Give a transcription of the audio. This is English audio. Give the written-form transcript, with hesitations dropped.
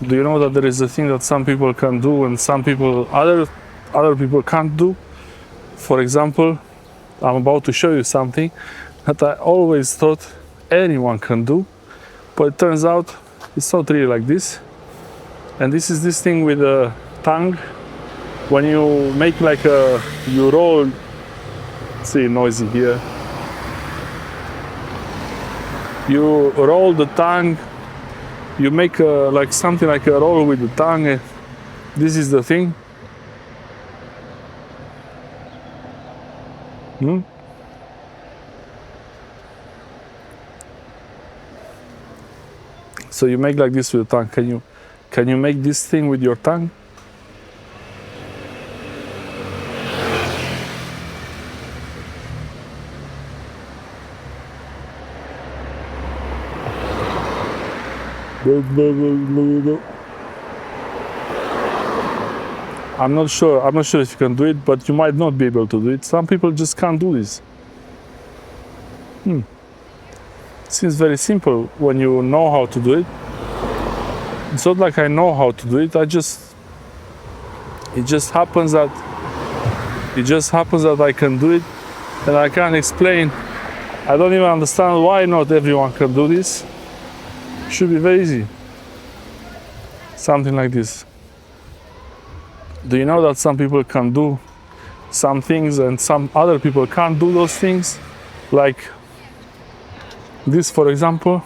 Do you know that there is a thing that some people can do and some people, other people can't do? For example, I'm about to show you something that I always thought anyone can do, but it turns out it's not really like this. And this is this thing with the tongue. When you make like you roll, see, noisy here. You roll the tongue, you make like something like a roll with the tongue. This is the thing. So you make like this with the tongue. Can you make this thing with your tongue? I'm not sure if you can do it, but you might not be able to do it. Some people just can't do this. Seems very simple when you know how to do it. It's not like I know how to do it. It just happens that I can do it, and I can't explain. I don't even understand why not everyone can do this. It should be very easy. Something like this. Do you know that some people can do some things and some other people can't do those things? Like this, for example.